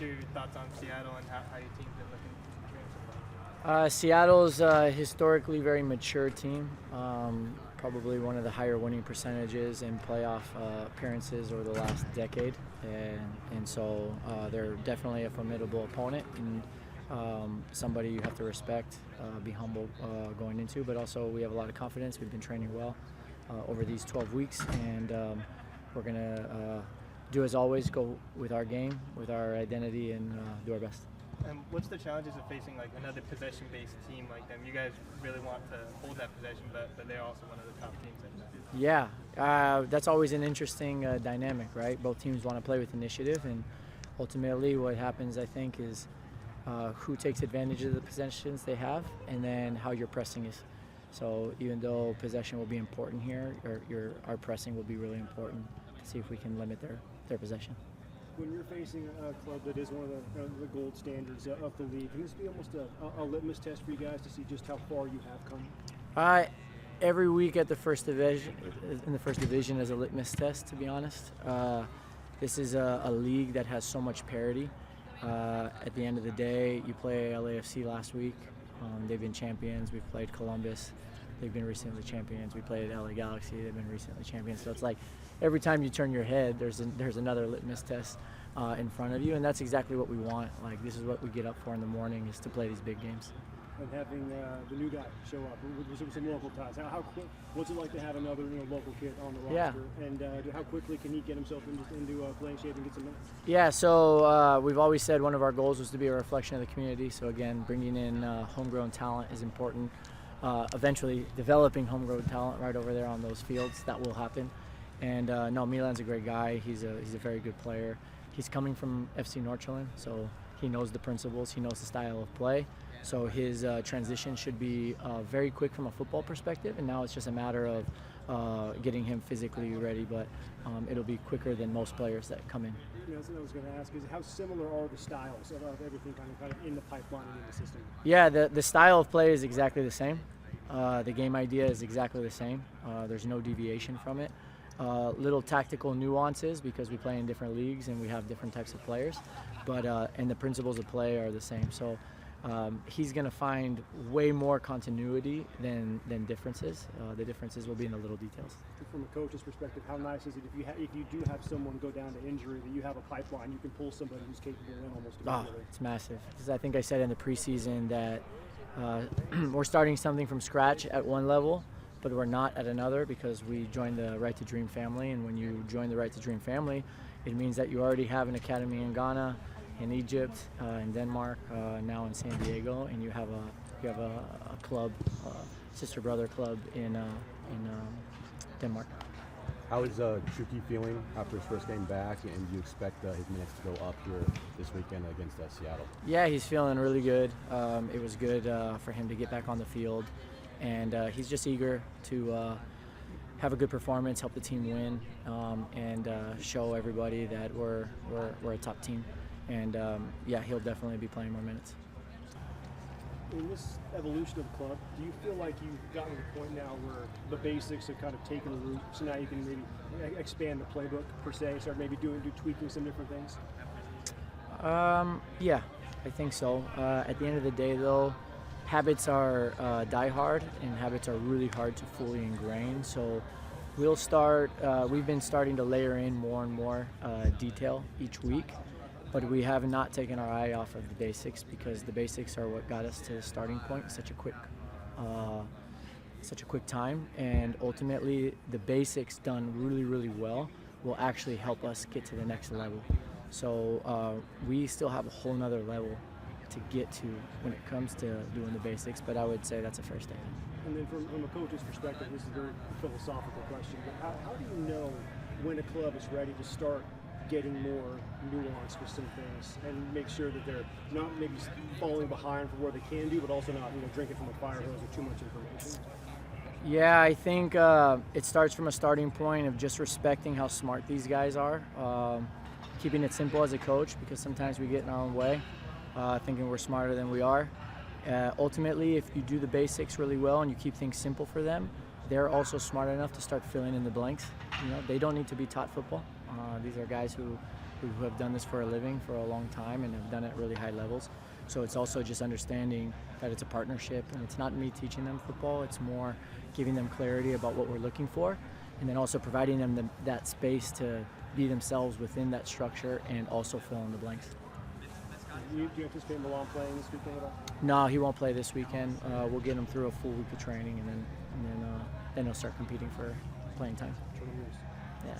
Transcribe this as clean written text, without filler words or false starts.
your thoughts on Seattle and how your team's been looking so far? Seattle's a historically very mature team, probably one of the higher winning percentages in playoff appearances over the last decade, and so they're definitely a formidable opponent and somebody you have to respect, be humble going into, but also we have a lot of confidence. We've been training well over these 12 weeks, and we're going to do as always, go with our game, with our identity, and do our best. And what's the challenges of facing like another possession-based team like them? You guys really want to hold that possession, but they're also one of the top teams in that. Yeah, that's always an interesting dynamic, right? Both teams want to play with initiative, and ultimately what happens, I think, is who takes advantage of the possessions they have, and then how your pressing is. So even though possession will be important here, our pressing will be really important to see if we can limit their possession. When you're facing a club that is one of the gold standards of the league, can this be almost a litmus test for you guys to see just how far you have come? Every week at the first division, in the first division, is a litmus test. To be honest, this is a league that has so much parity. At the end of the day, you play LAFC last week. They've been champions. We've played Columbus. They've been recently champions. We played LA Galaxy. They've been recently champions. So it's like every time you turn your head, there's another litmus test in front of you, and that's exactly what we want. Like, this is what we get up for in the morning, is to play these big games. And having the new guy show up with some local ties, what's it like to have another local kid on the roster? Yeah. And how quickly can he get himself into playing shape and get some minutes? Yeah, so we've always said one of our goals was to be a reflection of the community. So again, bringing in homegrown talent is important. Eventually developing homegrown talent right over there on those fields, that will happen. And no, Milan's a great guy. He's a very good player. He's coming from FC Nordsjælland, so he knows the principles, he knows the style of play. So his transition should be very quick from a football perspective, and now it's just a matter of getting him physically ready, but it'll be quicker than most players that come in. Yeah, that's what I was going to ask, is how similar are the styles of everything kind of in the pipeline and in the system? Yeah, the style of play is exactly the same. The game idea is exactly the same. There's no deviation from it. Little tactical nuances because we play in different leagues and we have different types of players, but and the principles of play are the same. So he's going to find way more continuity than differences. The differences will be in the little details. From a coach's perspective, how nice is it if you do have someone go down to injury, that you have a pipeline, you can pull somebody who's capable in almost immediately? It's massive. Because I think I said in the preseason that we're starting something from scratch at one level, but we're not at another, because we joined the Right to Dream family, and when you join the Right to Dream family, it means that you already have an academy in Ghana, in Egypt, in Denmark, now in San Diego, and you have a club, sister brother club in Denmark. How is Chucky feeling after his first game back, and do you expect his minutes to go up here this weekend against Seattle? Yeah, he's feeling really good. It was good for him to get back on the field, and he's just eager to have a good performance, help the team win, and show everybody that we're a top team. And yeah, he'll definitely be playing more minutes. In this evolution of the club, do you feel like you've gotten to the point now where the basics have kind of taken root, so now you can maybe expand the playbook per se, start maybe tweaking some different things? Yeah, I think so. At the end of the day, though, habits are die hard, and habits are really hard to fully ingrain. So we've been starting to layer in more and more detail each week, but we have not taken our eye off of the basics, because the basics are what got us to the starting point in such a quick time, and ultimately the basics done really, really well will actually help us get to the next level. So we still have a whole nother level to get to when it comes to doing the basics, but I would say that's a first step. And then from a coach's perspective, this is a very philosophical question, but how do you know when a club is ready to start getting more nuance with some things and make sure that they're not maybe falling behind for where they can do, but also not drinking from a fire hose with too much information? Yeah, I think it starts from a starting point of just respecting how smart these guys are, keeping it simple as a coach, because sometimes we get in our own way, thinking we're smarter than we are. Ultimately, if you do the basics really well and you keep things simple for them, they're also smart enough to start filling in the blanks. They don't need to be taught football. These are guys who who have done this for a living for a long time and have done it at really high levels. So it's also just understanding that it's a partnership, and it's not me teaching them football. It's more giving them clarity about what we're looking for, and then also providing them that space to be themselves within that structure and also fill in the blanks. Do you anticipate Milan playing this weekend at all? No, he won't play this weekend. We'll get him through a full week of training, and then he'll start competing for playing time. Tremendous. Yeah.